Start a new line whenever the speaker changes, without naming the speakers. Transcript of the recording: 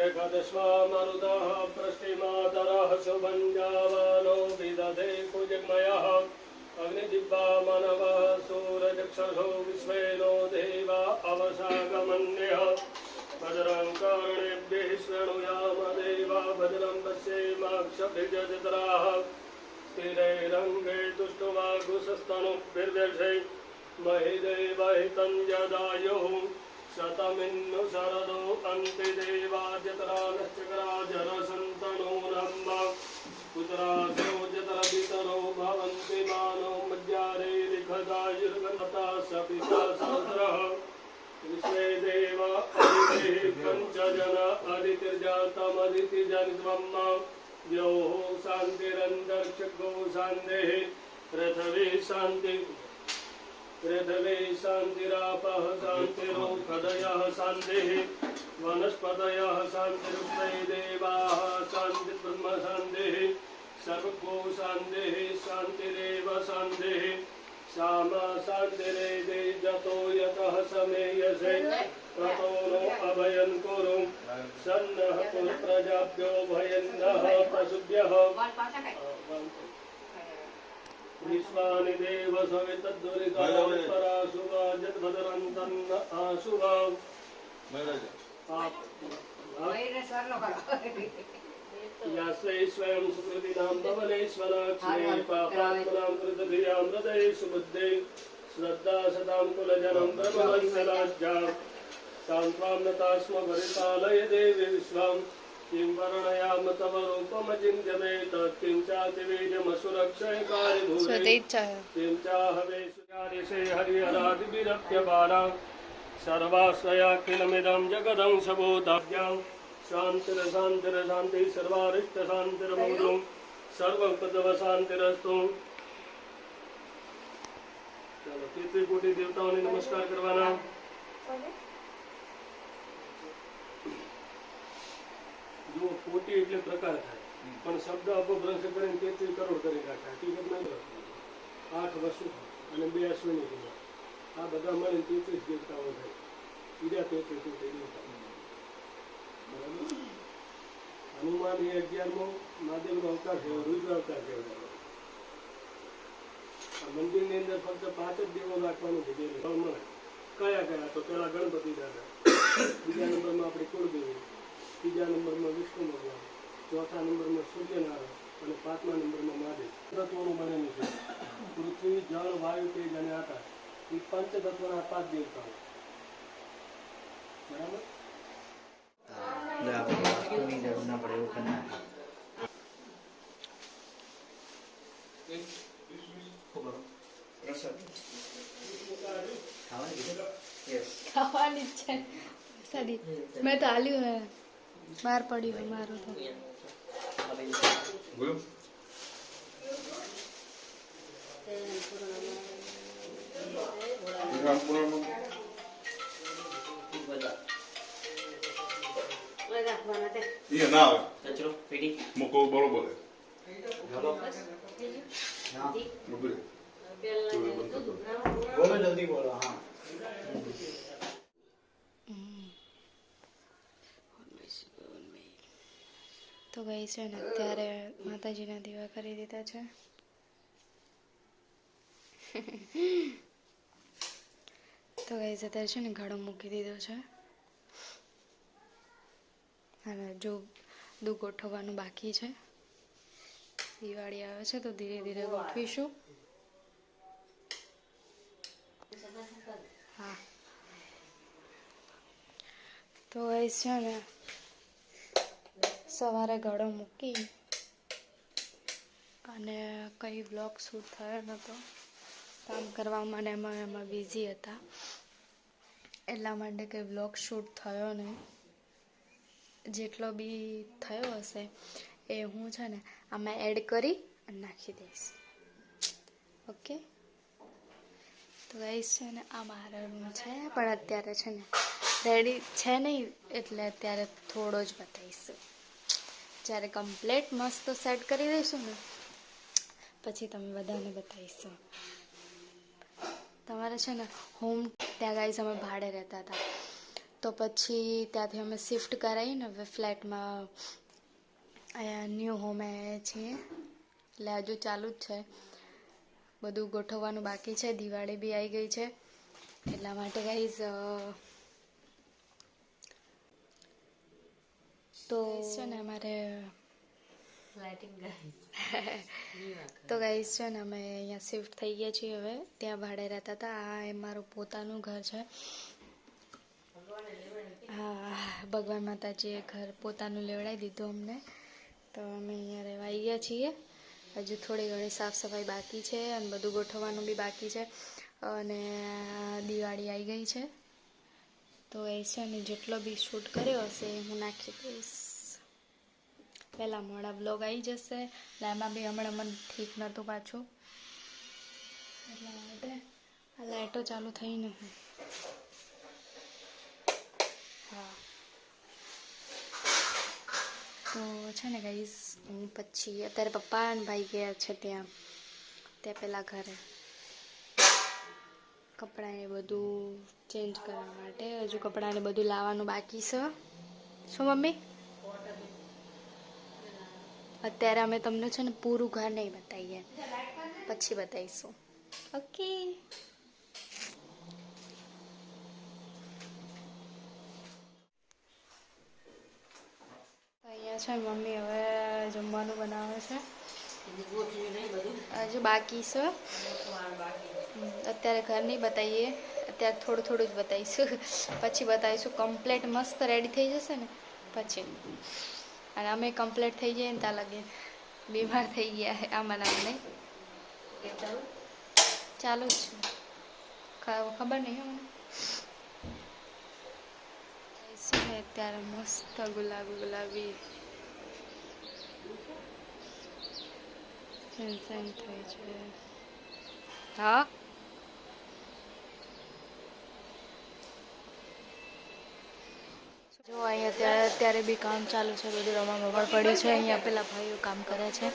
त्र्यकदस्वामरुदः प्रष्टिमातरः सुभञ्जावानो विदधे कुजमयः अग्निजिह्वा मनवः सूरचक्षुषो विश्वेनो देवा अवसागमन्यः भद्रं कर्णेभ्यः शृणुयाम देवा भद्रं पश्येमाक्षभिर्यजत्राः स्थिरैरङ्गे तुष्टुवागुंसस्तनुभिर्व्यर्षै महि देवहितं यदायुः शतमिन्नु शरदो अन्ति देवाजतरानश्चक्राजरसन्तनूरम्ब पुत्रासो जतरपितरो भवन्ति मानो मज्जारे लिखदायुर्गता सपिता समुद्रः विश्वे देवा अदितिः पञ्चजन अदितिर्जातमदितिजनित्वम् द्यौः शान्तिरन्तरिक्षगो शान्तिः पृथ्वी शान्तिरापः शान्तिरोषधयः शान्तिः वनस्पतयः शान्तिरुक्तै देवाः शान्तिर्ब्रह्म शान्तिः सर्वगो शान्तिः शान्तिरेव शान्तिः श्यामा शान्तिरेदे जतो यतः समेयसे ततो नो अभयं कुरु सन्नः पुत्रजाभ्यो भयन्नः पशुभ्यः विश्वानि देव सवितद्दुरितापराशुवा यद्भद्रन्तन्न आशुवा यास्वै स्वयं सुकृतिनां भवनेश्वराक्षे पापात्मनां कृतधियां हृदये सुबुद्धे श्रद्धा सदां कुलजनं ब्रह्मवंशराज्ञां तां त्वां नता स्म भरितालय देवी विश्वां किं वर्णयाम तव रूपमचिन्त्यमेत किं चातिवेदमसुरक्षयकारि भूरि किं चाहवे सुयारिषे हरिहरादिभिरप्यपारा सर्वाश्रयाखिलमिदं जगदं सबोधाभ्यां शान्तिरशान्तिरशान्तिः सर्वारिष्टशान्तिरमूलं सर्वं पदवशान्तिरस्तु। चलो तीसरी कोटि देवताओं ने नमस्कार करवाना। जो कोटि એટલે પ્રકાર થાય પણ શબ્દ અપભ્રંશ કરીને 33 કરોડ કરી નાખે હકીકત નહીં રહેતી 8 વસુ અને 2 અશ્વિની કુમાર આ બધા મળીને 33 દેવતાઓ થાય બીજા 33 કોટી દેવતાઓ બરાબર। હનુમાન એ 11મો મહાદેવનો અવતાર છે રુદ્ર અવતાર છે આ મંદિરની અંદર ફક્ત 5 જ દેવો રાખવાનું છે ફળ મળે કયા કયા તો પહેલા ગણપતિ દાદા બીજા નંબરમાં આપણી કુળદેવી तीजा नंबर में विष्णु भगवान चौथा नंबर में सूर्यनारायण और पांचमा नंबर में महादेव तत्वों बने पृथ्वी जल वायु तेज और आकाश ये पंच तत्वों 5 देवताओं
बराबर। मैं तो आलू है बाहर पड़ी हुई मारो तो
ये ना चलो पेटी मुको बरोबर है बोलो जल्दी बोलो। हाँ
तो गई છે ને અત્યારે માતાજીના દીવા કરી દીધા છે તો ગઈ અત્યારે છે ને ઘડો મૂકી દીધો છે અને જો દૂધ ગોઠવવાનું બાકી છે દિવાળી આવે છે તો ધીરે ધીરે ગોઠવીશું। હા તો ગઈ છે ને સવારે ઘડો મૂકી અને કંઈ વ્લોગ શૂટ થયો નહોતો કામ કરવામાં ને એમાં બિઝી હતા એટલા માટે કંઈ વ્લોગ શૂટ થયો નહીં। જેટલો બી થયો હશે એ હું છે ને આમાં એડ કરી અને નાખી દઈશ ઓકે। તો ગાઈસ છે ને આ મારો રૂમ છે પણ અત્યારે છે ને રેડી છે નહીં એટલે અત્યારે થોડો જ બતાવીશું જ્યારે કમ્પ્લીટ મસ્ત સેટ કરી દઈશું ને પછી તમે બધાને બતાવીશું। તમારે છે ને હોમ ત્યાં ગાઈસ અમે ભાડે રહેતા હતા તો પછી ત્યાંથી અમે શિફ્ટ કરાવીને હવે ફ્લેટમાં અહીંયા ન્યૂ હોમ આવ્યા છીએ, એટલે હજુ ચાલુ જ છે, બધું ગોઠવવાનું બાકી છે. દિવાળી બી આવી ગઈ છે એટલા માટે ગાઈઝ તો છે ને અમારે તો ગાઈઝ છે ને અમે અહીંયા શિફ્ટ થઈ ગયા છીએ. હવે ત્યાં ભાડે રહેતા હતા, આ એ મારું પોતાનું ઘર છે. હા, ભગવાન માતાજીએ ઘર પોતાનું લેવડાવી દીધું અમને, તો અમે અહીંયા રહેવા આવી ગયા છીએ. હજુ થોડી ઘણી સાફ સફાઈ બાકી છે અને બધું ગોઠવવાનું બી બાકી છે, અને દિવાળી આવી ગઈ છે તો એ છે ને જેટલો બી શૂટ કર્યો હશે એ હું નાખી દઈશ. પહેલાં મોડા બ્લોગ આવી જશે, એમાં બી હમણાં મને ઠીક નહોતું પાછું, એટલા માટે આ લાઇટો ચાલુ થઈ નથી. હા, તો છે ને ગાઈઝ હું પછી અત્યારે પપ્પા અને ભાઈ ગયા છે ત્યાં પેલા ઘરે કપડાં એ બધું ચેન્જ કરવા માટે. હજુ કપડાને બધું લાવવાનું બાકી છે. શું મમ્મી? અત્યારે અમે તમને છે ને પૂરું ઘર નહીં બતાવીએ, પછી બતાવીશું. ઓકે, અહીંયા છે મમ્મી હવે જમવાનું બનાવે છે, હજુ બાકી છે. અત્યારે ઘર નહીં બતાવીએ, અત્યારે થોડું થોડું જ બતાવીશું, પછી બતાવીશું. કમ્પ્લેટ મસ્ત રેડી થઈ જશે ને પછી, અને અમે કમ્પ્લેટ થઈ જઈએ ને ત્યાં લગે બીમાર થઈ ગયા આમાં નહીં ચાલુ જ છે, ખબર નહીં મને. અત્યારે મસ્ત ગુલાબી સેન્સાઈન થઈ છે. હા, જો અહીંયા અત્યારે બી કામ ચાલુ છે, બધું રમણ પડ્યું છે. અહીંયા પેલા ભાઈઓ કામ કરે છે.